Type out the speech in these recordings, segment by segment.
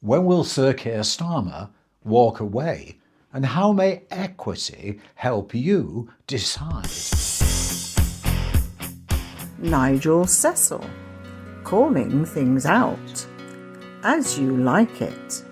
When will Sir Keir Starmer walk away? And how may equity help you decide? Nigel.cecil, calling things out as you like it,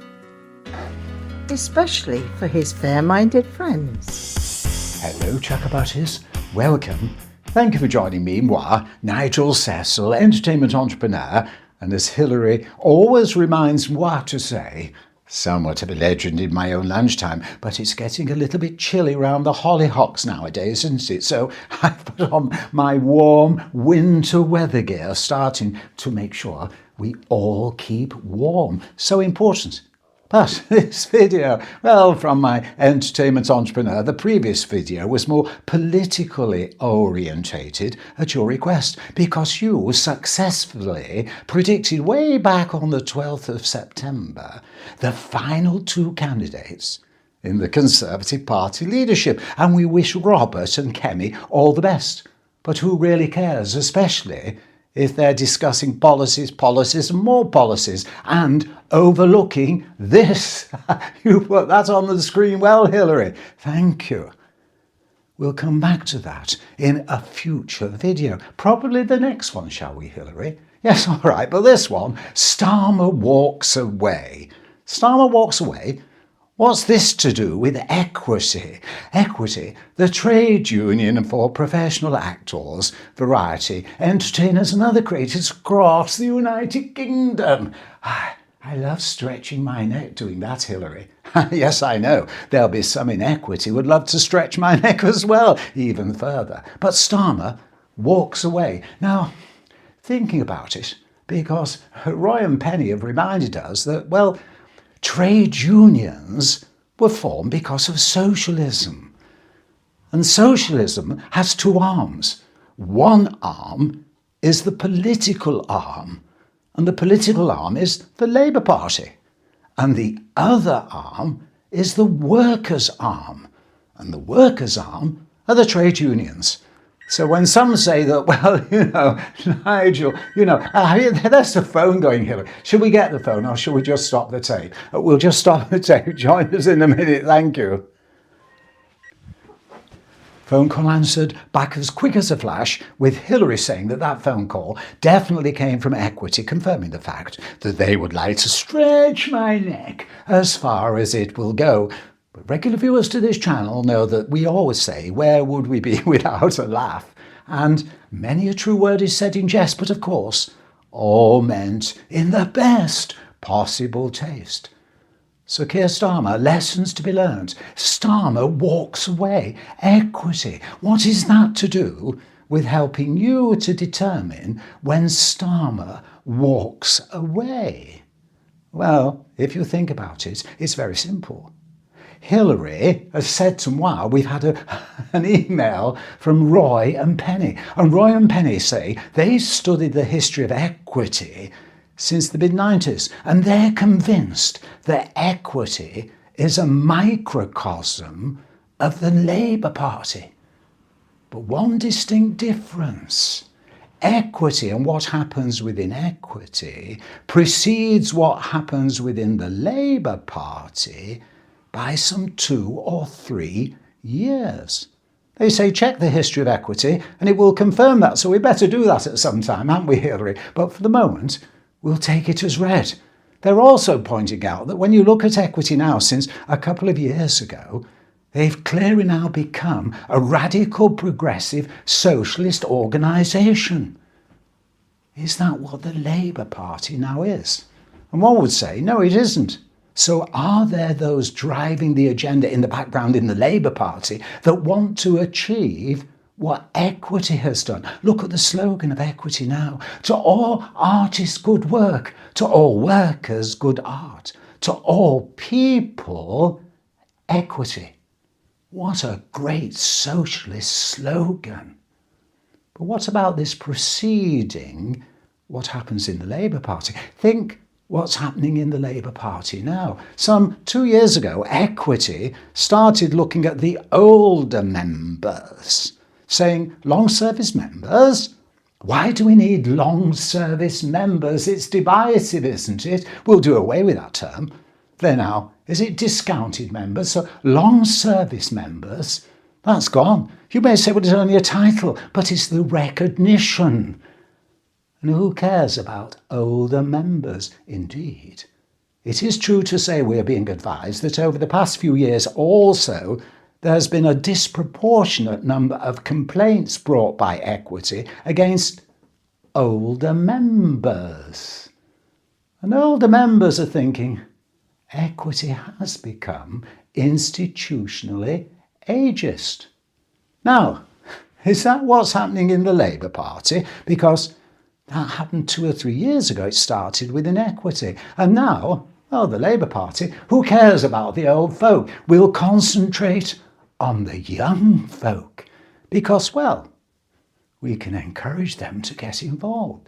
especially for his fair-minded friends. Hello, Chakabutties. Welcome. Thank you for joining me, moi, Nigel.cecil, entertainment entrepreneur, and as Hilary always reminds moi to say, somewhat of a legend in my own lunchtime, but it's getting a little bit chilly round the hollyhocks nowadays, isn't it? So I've put on my warm winter weather gear, starting to make sure we all keep warm. So important. But this video, well, from my entertainment entrepreneur, the previous video was more politically orientated at your request because you successfully predicted way back on the 12th of September the final two candidates in the Conservative Party leadership. And we wish Robert and Kemi all the best. But who really cares, especially if they're discussing policies and more policies and overlooking this? You put that on the screen well, Hilary. Thank you. We'll come back to that in a future video. Probably the next one, shall we, Hilary? Yes, all right, but this one, Starmer walks away. Starmer walks away. What's this to do with equity? Equity, the trade union for professional actors, variety, entertainers and other creators across the United Kingdom. I love stretching my neck doing that, Hilary. Yes, I know. There'll be some in equity would love to stretch my neck as well, even further. But Starmer walks away. Now, thinking about it, because Roy and Penny have reminded us that, well, trade unions were formed because of socialism. And socialism has two arms. One arm is the political arm, and the political arm is the Labour Party. And the other arm is the workers' arm, and the workers' arm are the trade unions. So when some say that, well, Nigel, there's the phone going, Hilary. Should we get the phone or should we just stop the tape? We'll just stop the tape. Join us in a minute. Thank you. Phone call answered back as quick as a flash, with Hilary saying that phone call definitely came from Equity, confirming the fact that they would like to stretch my neck as far as it will go. But regular viewers to this channel know that we always say, where would we be without a laugh? And many a true word is said in jest, but of course, all meant in the best possible taste. So Keir Starmer, lessons to be learned. Starmer walks away. Equity, what is that to do with helping you to determine when Starmer walks away? Well, if you think about it, it's very simple. Hilary has said to moi, we've had an email from Roy and Penny. And Roy and Penny say they studied the history of equity since the mid-90s. And they're convinced that equity is a microcosm of the Labour Party. But one distinct difference. Equity and what happens within equity precedes what happens within the Labour Party by some 2 or 3 years. They say check the history of equity and it will confirm that, so we better do that at some time, haven't we, Hilary? But for the moment, we'll take it as read. They're also pointing out that when you look at equity now, since a couple of years ago, they've clearly now become a radical, progressive, socialist organisation. Is that what the Labour Party now is? And one would say, no, it isn't. So are there those driving the agenda in the background in the Labour Party that want to achieve what equity has done? Look at the slogan of equity now. To all artists, good work. To all workers, good art. To all people, equity. What a great socialist slogan. But what about this preceding what happens in the Labour Party? Think what's happening in the Labour Party now. Some 2 years ago, Equity started looking at the older members, saying long service members Why do we need long service members? It's divisive, isn't it? We'll do away with that term. There now, is it discounted members? So long service members, that's gone. You may say, well, it's only a title, but it's the recognition. And who cares about older members? Indeed. It is true to say we are being advised that over the past few years also there's been a disproportionate number of complaints brought by Equity against older members. And older members are thinking, Equity has become institutionally ageist. Now, is that what's happening in the Labour Party? Because that happened 2 or 3 years ago. It started with Equity. And now, well, the Labour Party, who cares about the old folk? We'll concentrate on the young folk. Because, well, we can encourage them to get involved.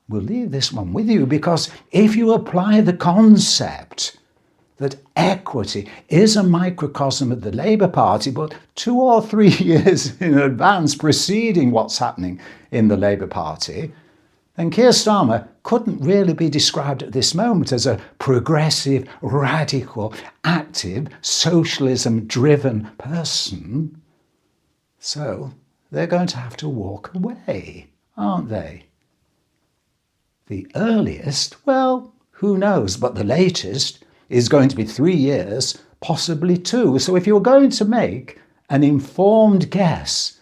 We'll leave this one with you because if you apply the concept that Equity is a microcosm of the Labour Party, but 2 or 3 years in advance preceding what's happening in the Labour Party, then Keir Starmer couldn't really be described at this moment as a progressive, radical, active, socialism-driven person. So they're going to have to walk away, aren't they? The earliest, well, who knows, but the latest is going to be 3 years, possibly 2. So if you're going to make an informed guess,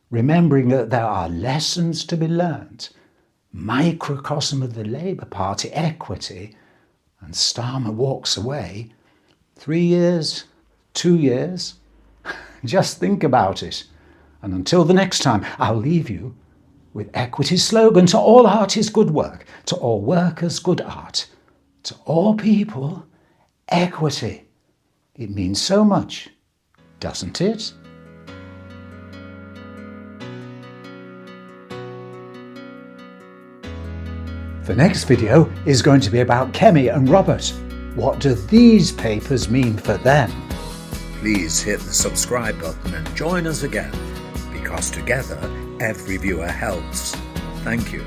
remembering that there are lessons to be learnt, microcosm of the Labour Party, Equity, and Starmer walks away, 3 years, 2 years, just think about it. And until the next time, I'll leave you with Equity's slogan, to all art is good work, to all workers good art, to all people equity. It means so much, doesn't it? The next video is going to be about Kemi and Robert. What do these papers mean for them? Please hit the subscribe button and join us again, because together every viewer helps. Thank you.